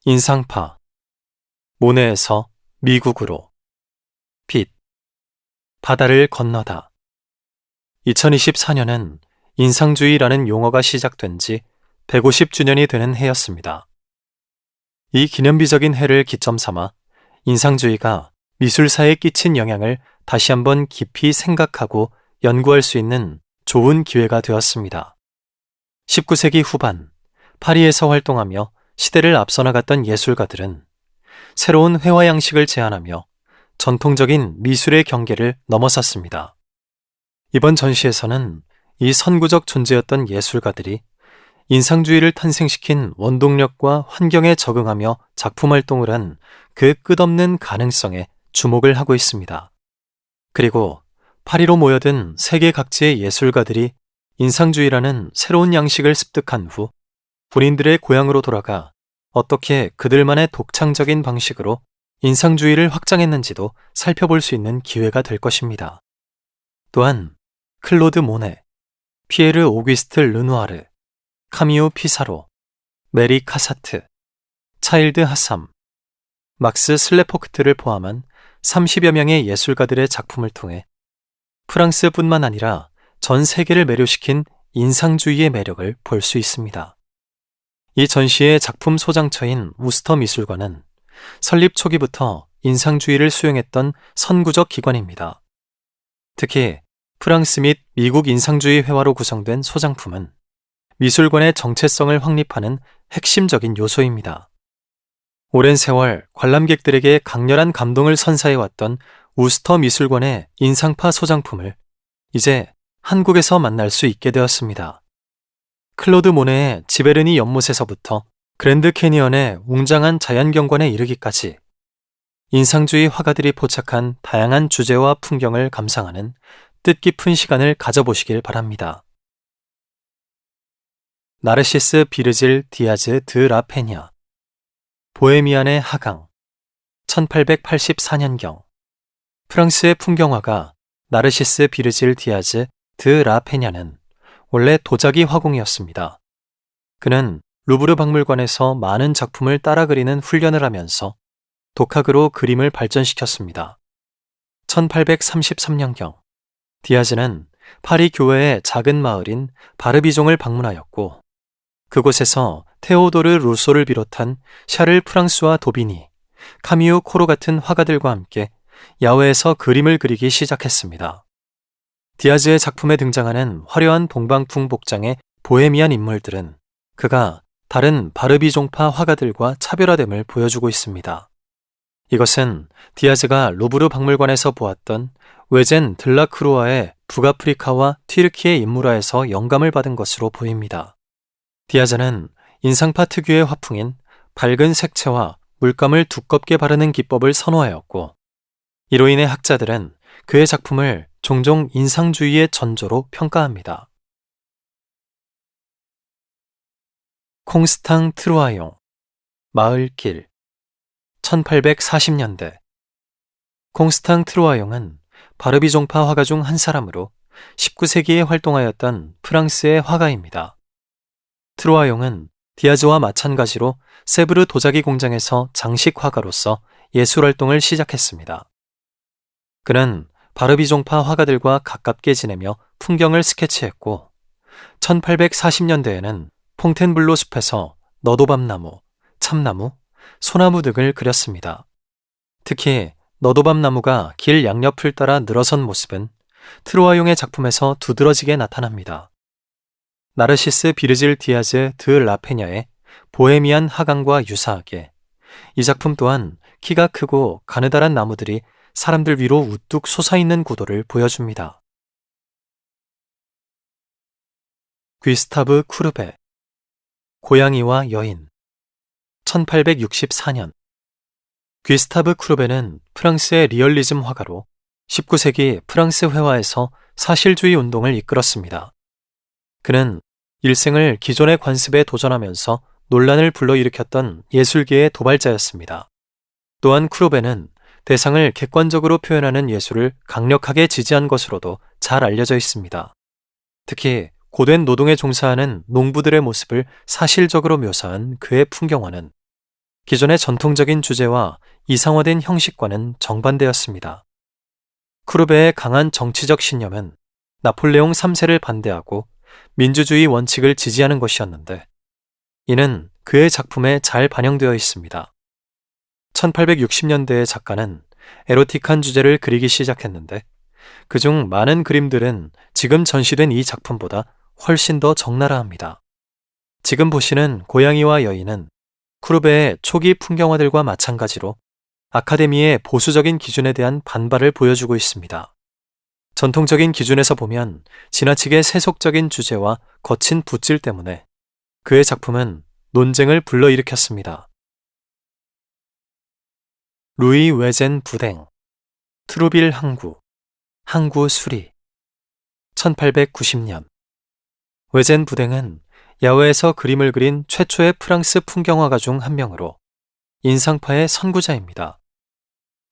인상파, 모네에서 미국으로, 빛, 바다를 건너다. 2024년은 인상주의라는 용어가 시작된 지 150주년이 되는 해였습니다. 이 기념비적인 해를 기점 삼아 인상주의가 미술사에 끼친 영향을 다시 한번 깊이 생각하고 연구할 수 있는 좋은 기회가 되었습니다. 19세기 후반, 파리에서 활동하며 시대를 앞서 나갔던 예술가들은 새로운 회화 양식을 제안하며 전통적인 미술의 경계를 넘어섰습니다. 이번 전시에서는 이 선구적 존재였던 예술가들이 인상주의를 탄생시킨 원동력과 환경에 적응하며 작품 활동을 한 그 끝없는 가능성에 주목을 하고 있습니다. 그리고 파리로 모여든 세계 각지의 예술가들이 인상주의라는 새로운 양식을 습득한 후 본인들의 고향으로 돌아가 어떻게 그들만의 독창적인 방식으로 인상주의를 확장했는지도 살펴볼 수 있는 기회가 될 것입니다. 또한 클로드 모네, 피에르 오귀스트 르누아르, 카미우 피사로, 메리 카사트, 차일드 하삼, 막스 슬레포크트를 포함한 30여 명의 예술가들의 작품을 통해 프랑스뿐만 아니라 전 세계를 매료시킨 인상주의의 매력을 볼 수 있습니다. 이 전시의 작품 소장처인 우스터 미술관은 설립 초기부터 인상주의를 수용했던 선구적 기관입니다. 특히 프랑스 및 미국 인상주의 회화로 구성된 소장품은 미술관의 정체성을 확립하는 핵심적인 요소입니다. 오랜 세월 관람객들에게 강렬한 감동을 선사해왔던 우스터 미술관의 인상파 소장품을 이제 한국에서 만날 수 있게 되었습니다. 클로드 모네의 지베르니 연못에서부터 그랜드 캐니언의 웅장한 자연경관에 이르기까지 인상주의 화가들이 포착한 다양한 주제와 풍경을 감상하는 뜻깊은 시간을 가져보시길 바랍니다. 나르시스 비르질 디아즈 드 라 페냐, 보헤미안의 하강, 1884년경. 프랑스의 풍경화가 나르시스 비르질 디아즈 드 라 페냐는 원래 도자기 화공이었습니다. 그는 루브르 박물관에서 많은 작품을 따라 그리는 훈련을 하면서 독학으로 그림을 발전시켰습니다. 1833년경, 디아즈는 파리 교외의 작은 마을인 바르비종을 방문하였고 그곳에서 테오도르 루소를 비롯한 샤를 프랑스와 도비니, 카미우 코로 같은 화가들과 함께 야외에서 그림을 그리기 시작했습니다. 디아즈의 작품에 등장하는 화려한 동방풍 복장의 보헤미안 인물들은 그가 다른 바르비종파 화가들과 차별화됨을 보여주고 있습니다. 이것은 디아즈가 루브르 박물관에서 보았던 외젠 들라크루아의 북아프리카와 튀르키의 인물화에서 영감을 받은 것으로 보입니다. 디아즈는 인상파 특유의 화풍인 밝은 색채와 물감을 두껍게 바르는 기법을 선호하였고 이로 인해 학자들은 그의 작품을 종종 인상주의의 전조로 평가합니다. 콩스탕 트루아용, 마을길, 1840년대. 콩스탕 트루아용은 바르비종파 화가 중 한 사람으로 19세기에 활동하였던 프랑스의 화가입니다. 트루아용은 디아즈와 마찬가지로 세브르 도자기 공장에서 장식 화가로서 예술 활동을 시작했습니다. 그는 바르비종파 화가들과 가깝게 지내며 풍경을 스케치했고 1840년대에는 퐁텐블로 숲에서 너도밤나무, 참나무, 소나무 등을 그렸습니다. 특히 너도밤나무가 길 양옆을 따라 늘어선 모습은 트루아용의 작품에서 두드러지게 나타납니다. 나르시스 비르질 디아즈 드 라페냐의 보헤미안 하강과 유사하게 이 작품 또한 키가 크고 가느다란 나무들이 사람들 위로 우뚝 솟아있는 구도를 보여줍니다. 귀스타브 쿠르베, 고양이와 여인, 1864년. 귀스타브 쿠르베는 프랑스의 리얼리즘 화가로 19세기 프랑스 회화에서 사실주의 운동을 이끌었습니다. 그는 일생을 기존의 관습에 도전하면서 논란을 불러일으켰던 예술계의 도발자였습니다. 또한 쿠르베는 대상을 객관적으로 표현하는 예술을 강력하게 지지한 것으로도 잘 알려져 있습니다. 특히 고된 노동에 종사하는 농부들의 모습을 사실적으로 묘사한 그의 풍경화는 기존의 전통적인 주제와 이상화된 형식과는 정반대였습니다. 쿠르베의 강한 정치적 신념은 나폴레옹 3세를 반대하고 민주주의 원칙을 지지하는 것이었는데, 이는 그의 작품에 잘 반영되어 있습니다. 1860년대의 작가는 에로틱한 주제를 그리기 시작했는데, 그중 많은 그림들은 지금 전시된 이 작품보다 훨씬 더 적나라합니다. 지금 보시는 고양이와 여인은 쿠르베의 초기 풍경화들과 마찬가지로 아카데미의 보수적인 기준에 대한 반발을 보여주고 있습니다. 전통적인 기준에서 보면 지나치게 세속적인 주제와 거친 붓질 때문에 그의 작품은 논쟁을 불러일으켰습니다. 루이 외젠 부댕, 트루빌 항구, 항구 수리. 1890년. 외젠 부댕은 야외에서 그림을 그린 최초의 프랑스 풍경화가 중 한 명으로 인상파의 선구자입니다.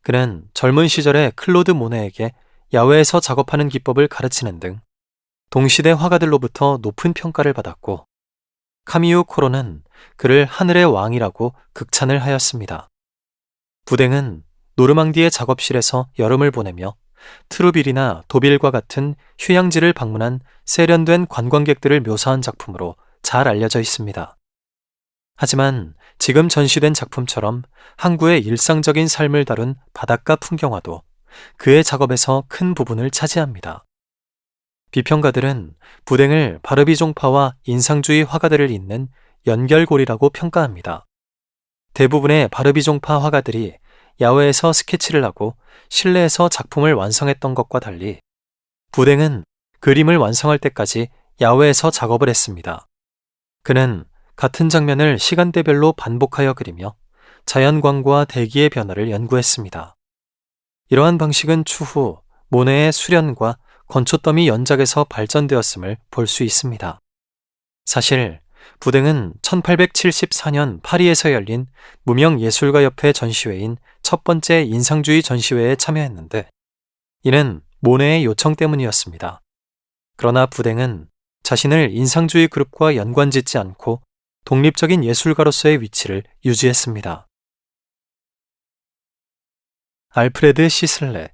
그는 젊은 시절에 클로드 모네에게 야외에서 작업하는 기법을 가르치는 등 동시대 화가들로부터 높은 평가를 받았고, 카미유 코로는 그를 하늘의 왕이라고 극찬을 하였습니다. 부댕은 노르망디의 작업실에서 여름을 보내며 트루빌이나 도빌과 같은 휴양지를 방문한 세련된 관광객들을 묘사한 작품으로 잘 알려져 있습니다. 하지만 지금 전시된 작품처럼 항구의 일상적인 삶을 다룬 바닷가 풍경화도 그의 작업에서 큰 부분을 차지합니다. 비평가들은 부댕을 바르비종파와 인상주의 화가들을 잇는 연결고리라고 평가합니다. 대부분의 바르비종파 화가들이 야외에서 스케치를 하고 실내에서 작품을 완성했던 것과 달리 부댕은 그림을 완성할 때까지 야외에서 작업을 했습니다. 그는 같은 장면을 시간대별로 반복하여 그리며 자연광과 대기의 변화를 연구했습니다. 이러한 방식은 추후 모네의 수련과 건초더미 연작에서 발전되었음을 볼 수 있습니다. 사실 부댕은 1874년 파리에서 열린 무명예술가협회 전시회인 첫 번째 인상주의 전시회에 참여했는데, 이는 모네의 요청 때문이었습니다. 그러나 부댕은 자신을 인상주의 그룹과 연관짓지 않고 독립적인 예술가로서의 위치를 유지했습니다. 알프레드 시슬레,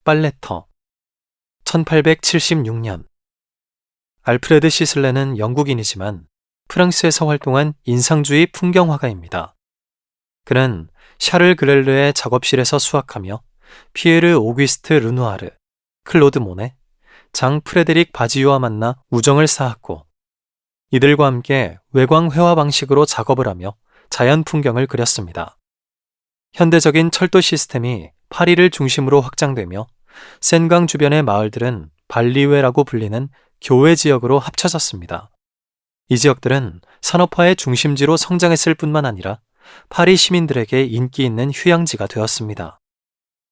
빨래터. 1876년. 알프레드 시슬레는 영국인이지만 프랑스에서 활동한 인상주의 풍경화가입니다. 그는 샤를 그렐르의 작업실에서 수학하며 피에르 오귀스트 르누아르, 클로드 모네, 장 프레데릭 바지유와 만나 우정을 쌓았고, 이들과 함께 외광 회화 방식으로 작업을 하며 자연 풍경을 그렸습니다. 현대적인 철도 시스템이 파리를 중심으로 확장되며 센강 주변의 마을들은 발리웨라고 불리는 교외 지역으로 합쳐졌습니다. 이 지역들은 산업화의 중심지로 성장했을 뿐만 아니라 파리 시민들에게 인기 있는 휴양지가 되었습니다.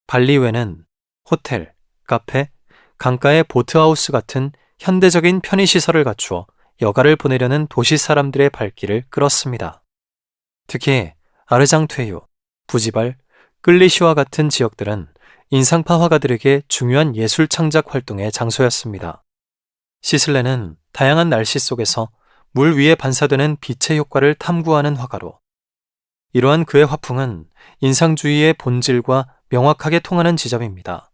발리웨는 호텔, 카페, 강가의 보트하우스 같은 현대적인 편의시설을 갖추어 여가를 보내려는 도시 사람들의 발길을 끌었습니다. 특히 아르장퇴유, 부지발, 끌리시와 같은 지역들은 인상파 화가들에게 중요한 예술 창작 활동의 장소였습니다. 시슬레는 다양한 날씨 속에서 물 위에 반사되는 빛의 효과를 탐구하는 화가로, 이러한 그의 화풍은 인상주의의 본질과 명확하게 통하는 지점입니다.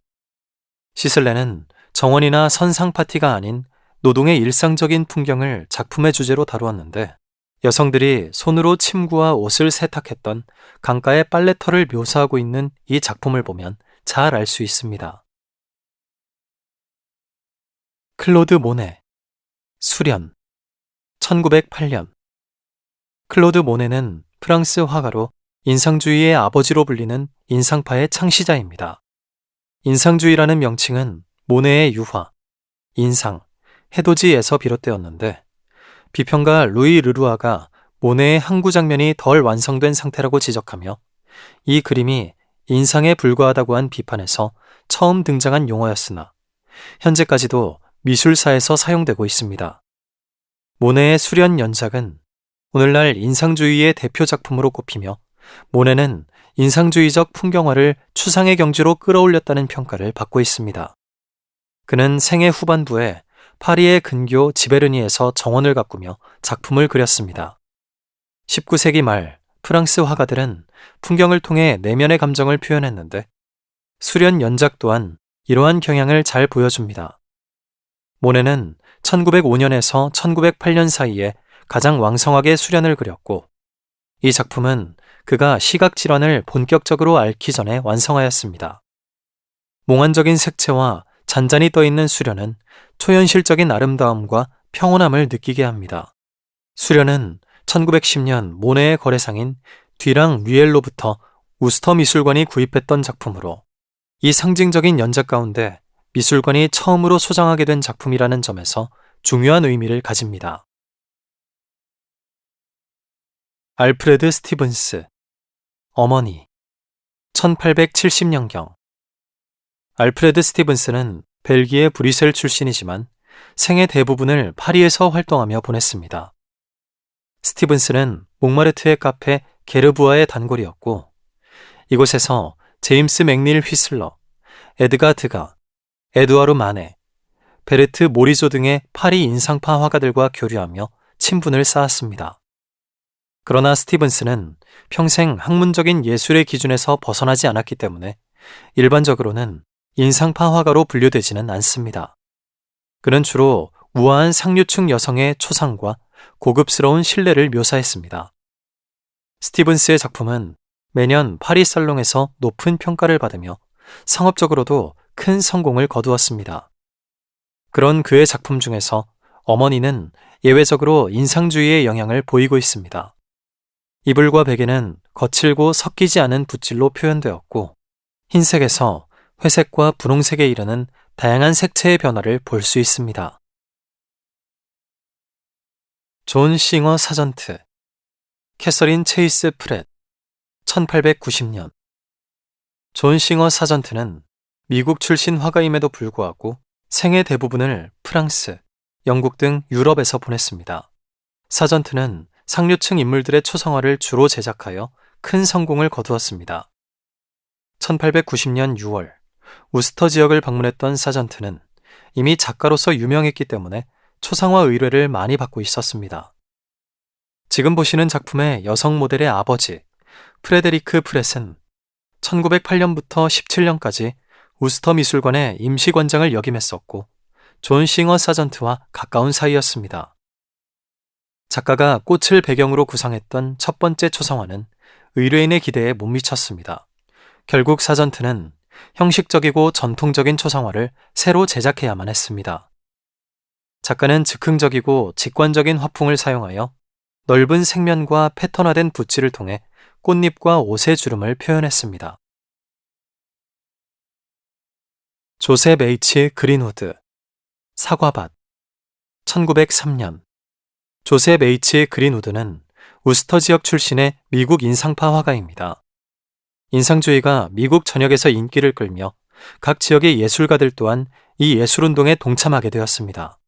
시슬레는 정원이나 선상 파티가 아닌 노동의 일상적인 풍경을 작품의 주제로 다루었는데, 여성들이 손으로 침구와 옷을 세탁했던 강가의 빨래터를 묘사하고 있는 이 작품을 보면 잘 알 수 있습니다. 클로드 모네, 수련. 1908년. 클로드 모네는 프랑스 화가로 인상주의의 아버지로 불리는 인상파의 창시자입니다. 인상주의라는 명칭은 모네의 유화, 인상, 해돋이에서 비롯되었는데, 비평가 루이 르루아가 모네의 항구 장면이 덜 완성된 상태라고 지적하며 이 그림이 인상에 불과하다고 한 비판에서 처음 등장한 용어였으나 현재까지도 미술사에서 사용되고 있습니다. 모네의 수련 연작은 오늘날 인상주의의 대표 작품으로 꼽히며, 모네는 인상주의적 풍경화를 추상의 경지로 끌어올렸다는 평가를 받고 있습니다. 그는 생애 후반부에 파리의 근교 지베르니에서 정원을 가꾸며 작품을 그렸습니다. 19세기 말 프랑스 화가들은 풍경을 통해 내면의 감정을 표현했는데 수련 연작 또한 이러한 경향을 잘 보여줍니다. 모네는 1905년에서 1908년 사이에 가장 왕성하게 수련을 그렸고 이 작품은 그가 시각질환을 본격적으로 앓기 전에 완성하였습니다. 몽환적인 색채와 잔잔히 떠있는 수련은 초현실적인 아름다움과 평온함을 느끼게 합니다. 수련은 1910년 모네의 거래상인 뒤랑 뮤엘로부터 우스터 미술관이 구입했던 작품으로 이 상징적인 연작 가운데 미술관이 처음으로 소장하게 된 작품이라는 점에서 중요한 의미를 가집니다. 알프레드 스티븐스, 어머니, 1870년경. 알프레드 스티븐스는 벨기에 브뤼셀 출신이지만 생애 대부분을 파리에서 활동하며 보냈습니다. 스티븐스는 몽마르트의 카페 게르부아의 단골이었고 이곳에서 제임스 맥닐 휘슬러, 에드가 드가, 에두아르 마네, 베르트 모리조 등의 파리 인상파 화가들과 교류하며 친분을 쌓았습니다. 그러나 스티븐스는 평생 학문적인 예술의 기준에서 벗어나지 않았기 때문에 일반적으로는 인상파 화가로 분류되지는 않습니다. 그는 주로 우아한 상류층 여성의 초상과 고급스러운 신뢰를 묘사했습니다. 스티븐스의 작품은 매년 파리 살롱에서 높은 평가를 받으며 상업적으로도 큰 성공을 거두었습니다. 그런 그의 작품 중에서 어머니는 예외적으로 인상주의의 영향을 보이고 있습니다. 이불과 베개는 거칠고 섞이지 않은 붓질로 표현되었고 흰색에서 회색과 분홍색에 이르는 다양한 색채의 변화를 볼 수 있습니다. 존 싱어 사전트, 캐서린 체이스 프렛, 1890년. 존 싱어 사전트는 미국 출신 화가임에도 불구하고 생애 대부분을 프랑스, 영국 등 유럽에서 보냈습니다. 사전트는 상류층 인물들의 초상화를 주로 제작하여 큰 성공을 거두었습니다. 1890년 6월 우스터 지역을 방문했던 사전트는 이미 작가로서 유명했기 때문에 초상화 의뢰를 많이 받고 있었습니다. 지금 보시는 작품의 여성 모델의 아버지 프레데리크 프렛은 1908년부터 17년까지 우스터 미술관의 임시관장을 역임했었고 존 싱어 사전트와 가까운 사이였습니다. 작가가 꽃을 배경으로 구상했던 첫 번째 초상화는 의뢰인의 기대에 못 미쳤습니다. 결국 사전트는 형식적이고 전통적인 초상화를 새로 제작해야만 했습니다. 작가는 즉흥적이고 직관적인 화풍을 사용하여 넓은 색면과 패턴화된 붓질을 통해 꽃잎과 옷의 주름을 표현했습니다. 조셉 H. 그린우드, 사과밭, 1903년. 조셉 H. 그린우드는 우스터 지역 출신의 미국 인상파 화가입니다. 인상주의가 미국 전역에서 인기를 끌며 각 지역의 예술가들 또한 이 예술운동에 동참하게 되었습니다.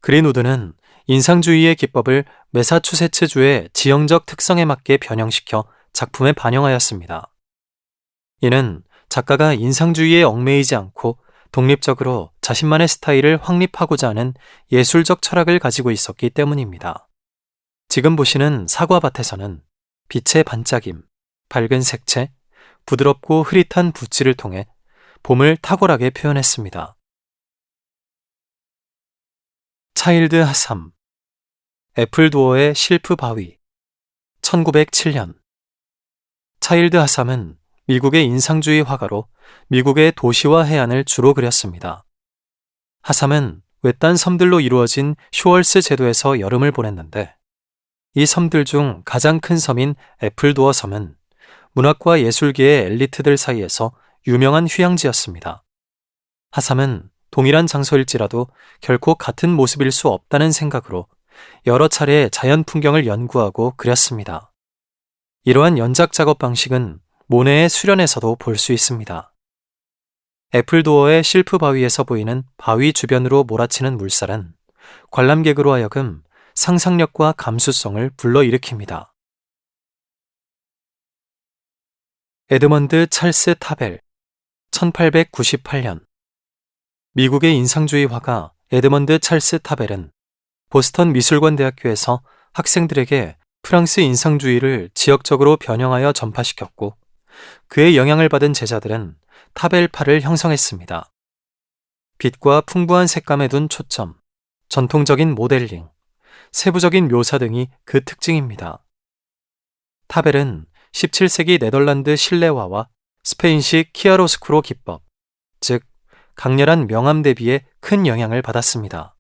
그린우드는 인상주의의 기법을 매사추세츠주의 지형적 특성에 맞게 변형시켜 작품에 반영하였습니다. 이는 작가가 인상주의에 얽매이지 않고 독립적으로 자신만의 스타일을 확립하고자 하는 예술적 철학을 가지고 있었기 때문입니다. 지금 보시는 사과밭에서는 빛의 반짝임, 밝은 색채, 부드럽고 흐릿한 붓질을 통해 봄을 탁월하게 표현했습니다. 차일드 하삼, 애플도어의 실프 바위, 1907년. 차일드 하삼은 미국의 인상주의 화가로 미국의 도시와 해안을 주로 그렸습니다. 하삼은 외딴 섬들로 이루어진 쇼얼스 제도에서 여름을 보냈는데 이 섬들 중 가장 큰 섬인 애플도어 섬은 문학과 예술계의 엘리트들 사이에서 유명한 휴양지였습니다. 하삼은 동일한 장소일지라도 결코 같은 모습일 수 없다는 생각으로 여러 차례 자연 풍경을 연구하고 그렸습니다. 이러한 연작 작업 방식은 모네의 수련에서도 볼 수 있습니다. 애플도어의 실프 바위에서 보이는 바위 주변으로 몰아치는 물살은 관람객으로 하여금 상상력과 감수성을 불러일으킵니다. 에드먼드 찰스 타벨, 1898년. 미국의 인상주의 화가 에드먼드 찰스 타벨은 보스턴 미술관 대학교에서 학생들에게 프랑스 인상주의를 지역적으로 변형하여 전파시켰고 그의 영향을 받은 제자들은 타벨파를 형성했습니다. 빛과 풍부한 색감에 둔 초점, 전통적인 모델링, 세부적인 묘사 등이 그 특징입니다. 타벨은 17세기 네덜란드 실내화와 스페인식 키아로스쿠로 기법, 즉 강렬한 명암 대비에 큰 영향을 받았습니다.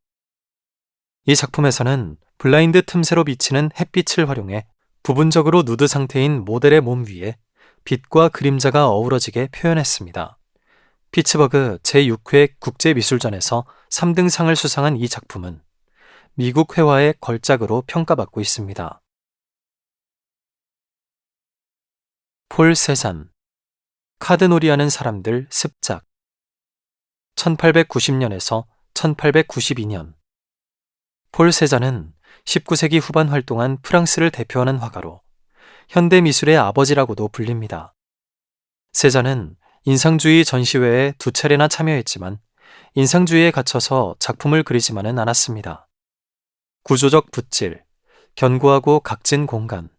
이 작품에서는 블라인드 틈새로 비치는 햇빛을 활용해 부분적으로 누드 상태인 모델의 몸 위에 빛과 그림자가 어우러지게 표현했습니다. 피츠버그 제6회 국제미술전에서 3등 상을 수상한 이 작품은 미국 회화의 걸작으로 평가받고 있습니다. 폴 세잔, 카드놀이하는 사람들 습작 1890년에서 1892년 폴 세잔은 19세기 후반 활동한 프랑스를 대표하는 화가로 현대 미술의 아버지라고도 불립니다. 세잔은 인상주의 전시회에 2차례나 참여했지만 인상주의에 갇혀서 작품을 그리지만은 않았습니다. 구조적 붓질, 견고하고 각진 공간,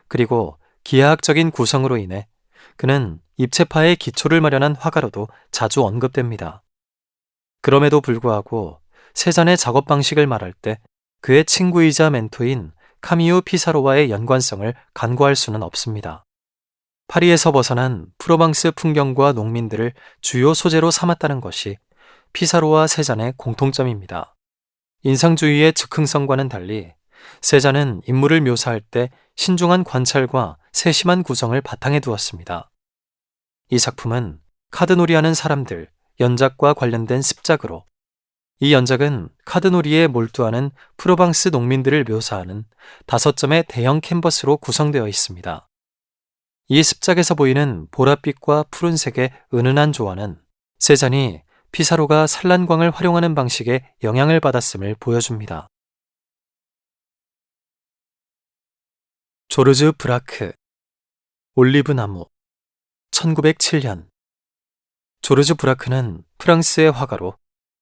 그리고 기하학적인 구성으로 인해 그는 입체파의 기초를 마련한 화가로도 자주 언급됩니다. 그럼에도 불구하고 세잔의 작업 방식을 말할 때 그의 친구이자 멘토인 카미유 피사로와의 연관성을 간과할 수는 없습니다. 파리에서 벗어난 프로방스 풍경과 농민들을 주요 소재로 삼았다는 것이 피사로와 세잔의 공통점입니다. 인상주의의 즉흥성과는 달리 세잔은 인물을 묘사할 때 신중한 관찰과 세심한 구성을 바탕에 두었습니다. 이 작품은 카드놀이하는 사람들, 연작과 관련된 습작으로 이 연작은 카드놀이에 몰두하는 프로방스 농민들을 묘사하는 5점의 대형 캔버스로 구성되어 있습니다. 이 습작에서 보이는 보랏빛과 푸른색의 은은한 조화는 세잔이 피사로가 산란광을 활용하는 방식에 영향을 받았음을 보여줍니다. 조르즈 브라크, 올리브 나무 1907년 조르즈 브라크는 프랑스의 화가로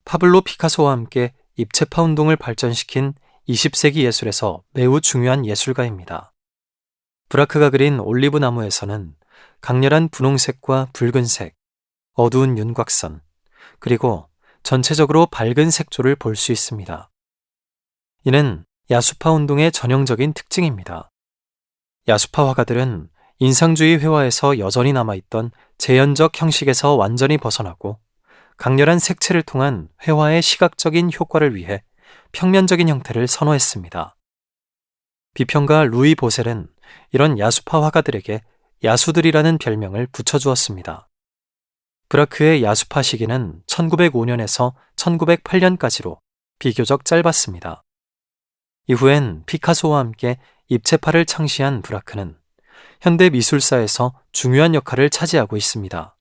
파블로 피카소와 함께 입체파 운동을 발전시킨 20세기 예술에서 매우 중요한 예술가입니다. 브라크가 그린 올리브 나무에서는 강렬한 분홍색과 붉은색, 어두운 윤곽선, 그리고 전체적으로 밝은 색조를 볼 수 있습니다. 이는 야수파 운동의 전형적인 특징입니다. 야수파 화가들은 인상주의 회화에서 여전히 남아있던 재현적 형식에서 완전히 벗어나고 강렬한 색채를 통한 회화의 시각적인 효과를 위해 평면적인 형태를 선호했습니다. 비평가 루이 보셀은 이런 야수파 화가들에게 야수들이라는 별명을 붙여주었습니다. 브라크의 야수파 시기는 1905년에서 1908년까지로 비교적 짧았습니다. 이후엔 피카소와 함께 입체파를 창시한 브라크는 현대 미술사에서 중요한 역할을 차지하고 있습니다.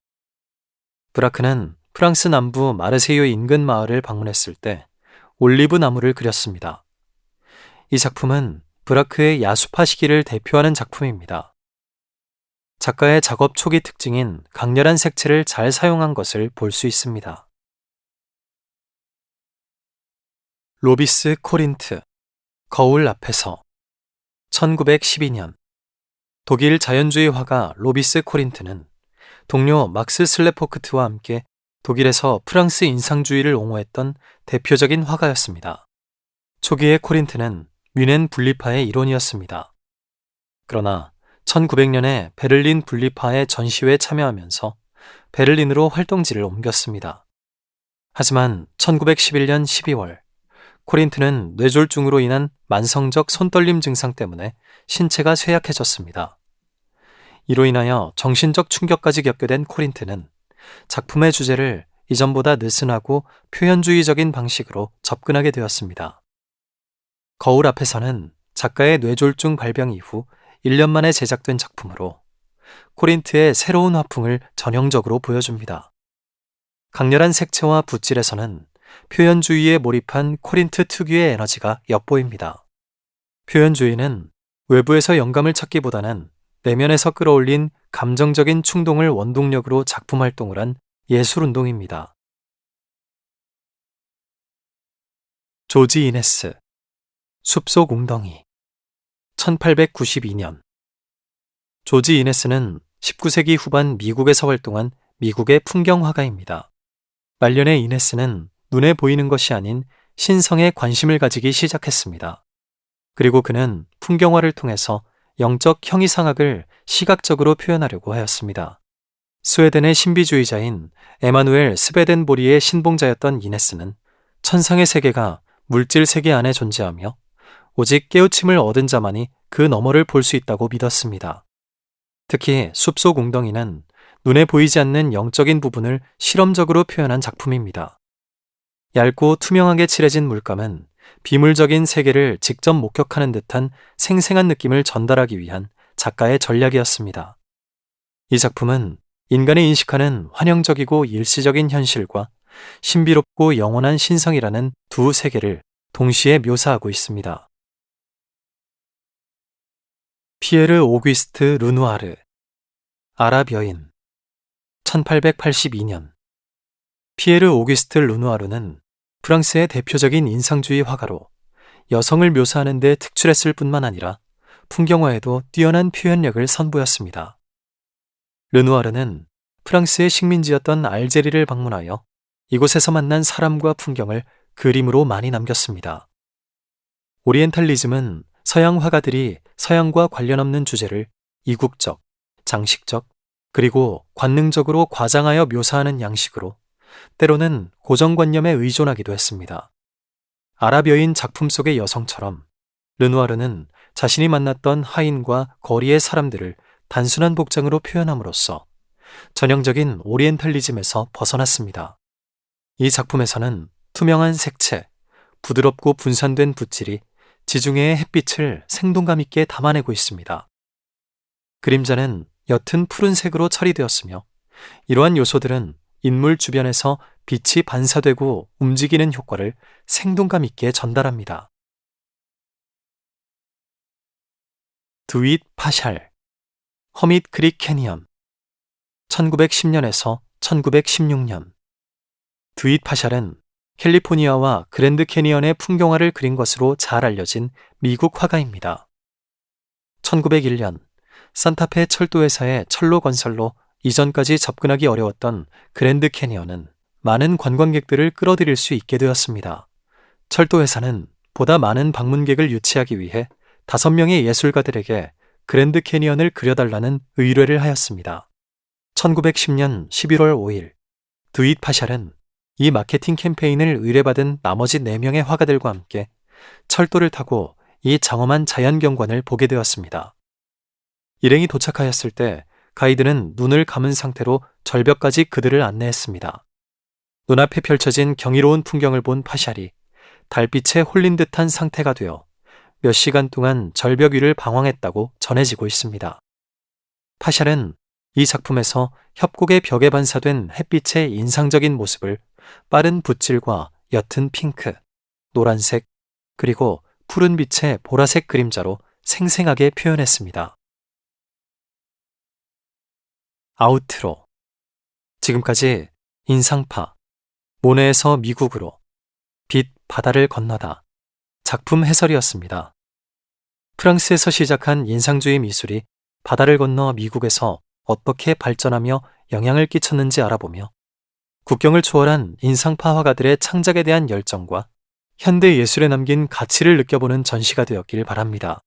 브라크는 프랑스 남부 마르세유 인근 마을을 방문했을 때 올리브 나무를 그렸습니다. 이 작품은 브라크의 야수파 시기를 대표하는 작품입니다. 작가의 작업 초기 특징인 강렬한 색채를 잘 사용한 것을 볼 수 있습니다. 로비스 코린트, 거울 앞에서 1912년 독일 자연주의 화가 로비스 코린트는 동료 막스 슬레포크트와 함께 독일에서 프랑스 인상주의를 옹호했던 대표적인 화가였습니다. 초기의 코린트는 뮌헨 분리파의 일원이었습니다. 그러나 1900년에 베를린 분리파의 전시회에 참여하면서 베를린으로 활동지를 옮겼습니다. 하지만 1911년 12월 코린트는 뇌졸중으로 인한 만성적 손떨림 증상 때문에 신체가 쇠약해졌습니다. 이로 인하여 정신적 충격까지 겪게 된 코린트는 작품의 주제를 이전보다 느슨하고 표현주의적인 방식으로 접근하게 되었습니다. 거울 앞에서는 작가의 뇌졸중 발병 이후 1년 만에 제작된 작품으로 코린트의 새로운 화풍을 전형적으로 보여줍니다. 강렬한 색채와 붓질에서는 표현주의에 몰입한 코린트 특유의 에너지가 엿보입니다. 표현주의는 외부에서 영감을 찾기보다는 내면에서 끌어올린 감정적인 충동을 원동력으로 작품 활동을 한 예술운동입니다. 조지 이네스, 숲속 웅덩이 1892년. 조지 이네스는 19세기 후반 미국에서 활동한 미국의 풍경화가입니다. 말년의 이네스는 눈에 보이는 것이 아닌 신성에 관심을 가지기 시작했습니다. 그리고 그는 풍경화를 통해서 영적 형이상학을 시각적으로 표현하려고 하였습니다. 스웨덴의 신비주의자인 에마누엘 스베덴보리의 신봉자였던 이네스는 천상의 세계가 물질 세계 안에 존재하며 오직 깨우침을 얻은 자만이 그 너머를 볼 수 있다고 믿었습니다. 특히 숲속 웅덩이는 눈에 보이지 않는 영적인 부분을 실험적으로 표현한 작품입니다. 얇고 투명하게 칠해진 물감은 비물적인 세계를 직접 목격하는 듯한 생생한 느낌을 전달하기 위한 작가의 전략이었습니다. 이 작품은 인간이 인식하는 환영적이고 일시적인 현실과 신비롭고 영원한 신성이라는 두 세계를 동시에 묘사하고 있습니다. 피에르 오귀스트 르누아르, 아랍 여인. 1882년. 피에르 오귀스트 르누아르는 프랑스의 대표적인 인상주의 화가로 여성을 묘사하는 데 특출했을 뿐만 아니라 풍경화에도 뛰어난 표현력을 선보였습니다. 르누아르는 프랑스의 식민지였던 알제리를 방문하여 이곳에서 만난 사람과 풍경을 그림으로 많이 남겼습니다. 오리엔탈리즘은 서양 화가들이 서양과 관련 없는 주제를 이국적, 장식적, 그리고 관능적으로 과장하여 묘사하는 양식으로 때로는 고정관념에 의존하기도 했습니다. 아랍 여인 작품 속의 여성처럼 르누아르는 자신이 만났던 하인과 거리의 사람들을 단순한 복장으로 표현함으로써 전형적인 오리엔탈리즘에서 벗어났습니다. 이 작품에서는 투명한 색채, 부드럽고 분산된 붓질이 지중해의 햇빛을 생동감 있게 담아내고 있습니다. 그림자는 옅은 푸른색으로 처리되었으며 이러한 요소들은 인물 주변에서 빛이 반사되고 움직이는 효과를 생동감 있게 전달합니다. 드윗 파샬, 허밋 크릭 캐니언. 1910년에서 1916년. 드윗 파샬은 캘리포니아와 그랜드 캐니언의 풍경화를 그린 것으로 잘 알려진 미국 화가입니다. 1901년 산타페 철도회사의 철로 건설로 이전까지 접근하기 어려웠던 그랜드 캐니언은 많은 관광객들을 끌어들일 수 있게 되었습니다. 철도회사는 보다 많은 방문객을 유치하기 위해 5명의 예술가들에게 그랜드 캐니언을 그려달라는 의뢰를 하였습니다. 1910년 11월 5일 드윗 파샬은 이 마케팅 캠페인을 의뢰받은 나머지 4명의 화가들과 함께 철도를 타고 이 장엄한 자연경관을 보게 되었습니다. 일행이 도착하였을 때 가이드는 눈을 감은 상태로 절벽까지 그들을 안내했습니다. 눈앞에 펼쳐진 경이로운 풍경을 본 파샬이 달빛에 홀린 듯한 상태가 되어 몇 시간 동안 절벽 위를 방황했다고 전해지고 있습니다. 파샬은 이 작품에서 협곡의 벽에 반사된 햇빛의 인상적인 모습을 빠른 붓질과 옅은 핑크, 노란색, 그리고 푸른 빛의 보라색 그림자로 생생하게 표현했습니다. 아우트로. 지금까지 인상파, 모네에서 미국으로, 빛 바다를 건너다, 작품 해설이었습니다. 프랑스에서 시작한 인상주의 미술이 바다를 건너 미국에서 어떻게 발전하며 영향을 끼쳤는지 알아보며 국경을 초월한 인상파 화가들의 창작에 대한 열정과 현대 예술에 남긴 가치를 느껴보는 전시가 되었길 바랍니다.